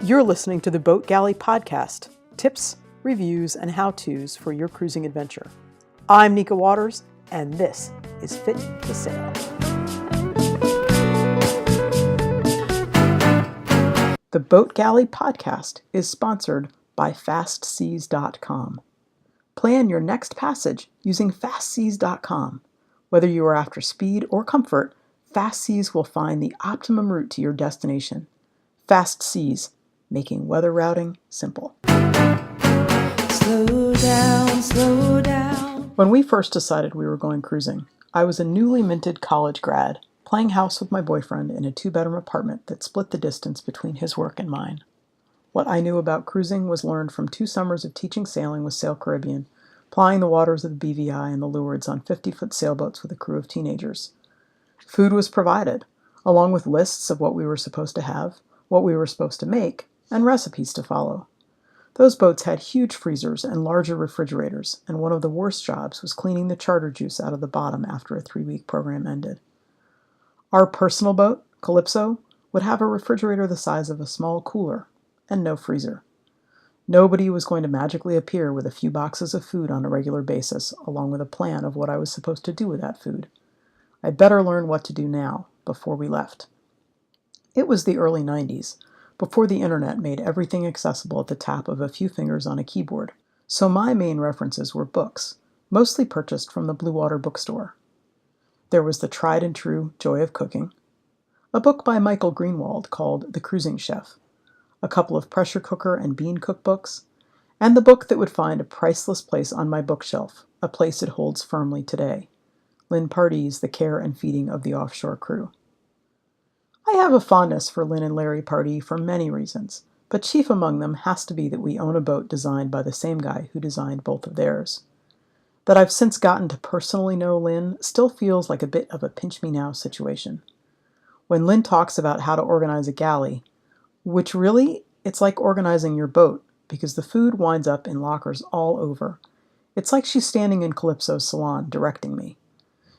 You're listening to the Boat Galley podcast, tips, reviews, and how-tos for your cruising adventure. I'm Nica Waters, and this is Fit to Sail. The Boat Galley podcast is sponsored by FastSeas.com. Plan your next passage using FastSeas.com. Whether you are after speed or comfort, FastSeas will find the optimum route to your destination. FastSeas, making weather routing simple. Slow down, slow down. When we first decided we were going cruising, I was a newly minted college grad, playing house with my boyfriend in a 2-bedroom apartment that split the distance between his work and mine. What I knew about cruising was learned from 2 summers of teaching sailing with Sail Caribbean, plying the waters of the BVI and the Lourdes on 50-foot sailboats with a crew of teenagers. Food was provided, along with lists of what we were supposed to have, what we were supposed to make, and recipes to follow. Those boats had huge freezers and larger refrigerators, and one of the worst jobs was cleaning the charter juice out of the bottom after a 3-week program ended. Our personal boat, Calypso, would have a refrigerator the size of a small cooler, and no freezer. Nobody was going to magically appear with a few boxes of food on a regular basis, along with a plan of what I was supposed to do with that food. I'd better learn what to do now, before we left. It was the early 90s, before the internet made everything accessible at the tap of a few fingers on a keyboard, so my main references were books, mostly purchased from the Blue Water bookstore. There was the tried and true Joy of Cooking, a book by Michael Greenwald called The Cruising Chef, a couple of pressure cooker and bean cookbooks, and the book that would find a priceless place on my bookshelf, a place it holds firmly today, Lynn Pardee's The Care and Feeding of the Offshore Crew. I have a fondness for Lynn and Larry Pardee for many reasons, but chief among them has to be that we own a boat designed by the same guy who designed both of theirs. That I've since gotten to personally know Lynn still feels like a bit of a pinch-me-now situation. When Lynn talks about how to organize a galley, which really, it's like organizing your boat, because the food winds up in lockers all over. It's like she's standing in Calypso's salon directing me.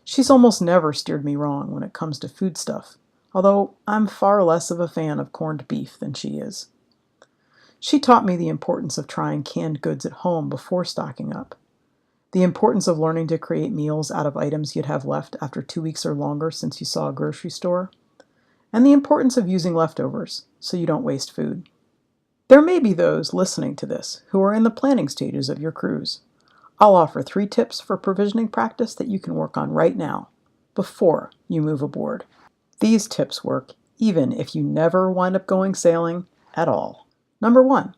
She's almost never steered me wrong when it comes to food stuff, although I'm far less of a fan of corned beef than she is. She taught me the importance of trying canned goods at home before stocking up, the importance of learning to create meals out of items you'd have left after 2 weeks or longer since you saw a grocery store, and the importance of using leftovers so you don't waste food. There may be those listening to this who are in the planning stages of your cruise. I'll offer 3 tips for provisioning practice that you can work on right now, before you move aboard. These tips work even if you never wind up going sailing at all. Number 1,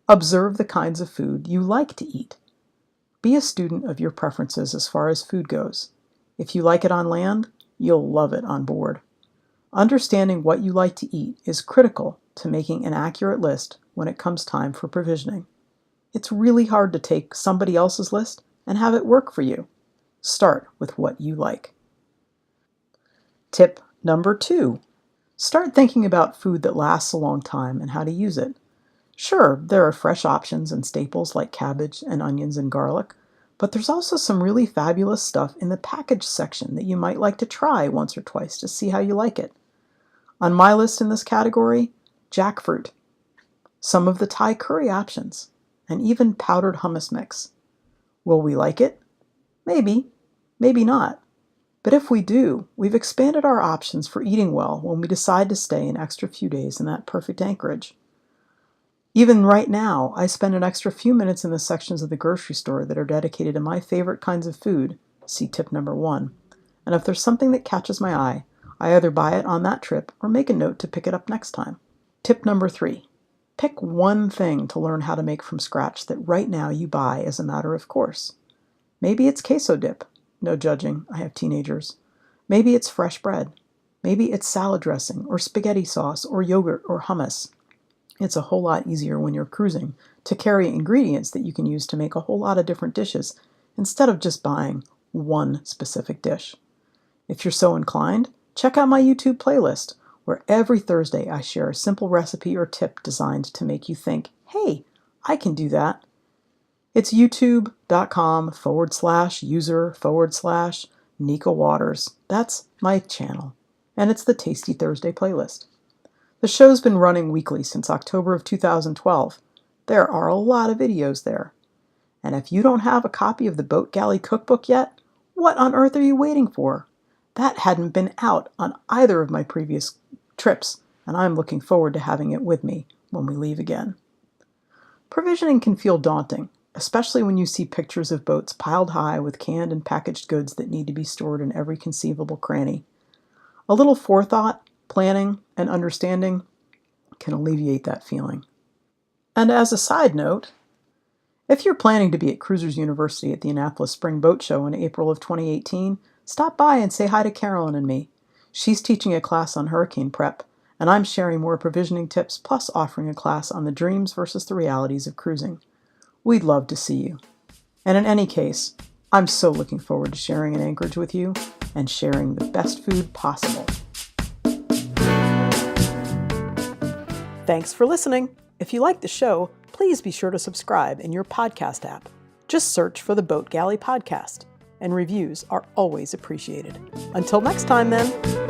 observe the kinds of food you like to eat. Be a student of your preferences as far as food goes. If you like it on land, you'll love it on board. Understanding what you like to eat is critical to making an accurate list when it comes time for provisioning. It's really hard to take somebody else's list and have it work for you. Start with what you like. Tip number 2, start thinking about food that lasts a long time and how to use it. Sure, there are fresh options and staples like cabbage and onions and garlic, but there's also some really fabulous stuff in the package section that you might like to try once or twice to see how you like it. On my list in this category, jackfruit, some of the Thai curry options, and even powdered hummus mix. Will we like it? Maybe, maybe not. But if we do, we've expanded our options for eating well when we decide to stay an extra few days in that perfect anchorage. Even right now, I spend an extra few minutes in the sections of the grocery store that are dedicated to my favorite kinds of food, see tip number 1, and if there's something that catches my eye, I either buy it on that trip or make a note to pick it up next time. Tip number 3, pick one thing to learn how to make from scratch that right now you buy as a matter of course. Maybe it's queso dip. No judging, I have teenagers. Maybe it's fresh bread. Maybe it's salad dressing or spaghetti sauce or yogurt or hummus. It's a whole lot easier when you're cruising to carry ingredients that you can use to make a whole lot of different dishes instead of just buying one specific dish. If you're so inclined, check out my YouTube playlist, where every Thursday I share a simple recipe or tip designed to make you think, hey, I can do that. It's youtube.com/user/Nica Waters. That's my channel, and it's the Tasty Thursday playlist. The show's been running weekly since October of 2012. There are a lot of videos there. And if you don't have a copy of the Boat Galley Cookbook yet, what on earth are you waiting for? That hadn't been out on either of my previous trips, and I'm looking forward to having it with me when we leave again. Provisioning can feel daunting, especially when you see pictures of boats piled high with canned and packaged goods that need to be stored in every conceivable cranny. A little forethought, planning, and understanding can alleviate that feeling. And as a side note, if you're planning to be at Cruisers University at the Annapolis Spring Boat Show in April of 2018, stop by and say hi to Carolyn and me. She's teaching a class on hurricane prep, and I'm sharing more provisioning tips plus offering a class on the dreams versus the realities of cruising. We'd love to see you. And in any case, I'm so looking forward to sharing an Anchorage with you and sharing the best food possible. Thanks for listening. If you like the show, please be sure to subscribe in your podcast app. Just search for the Boat Galley Podcast, and reviews are always appreciated. Until next time, then.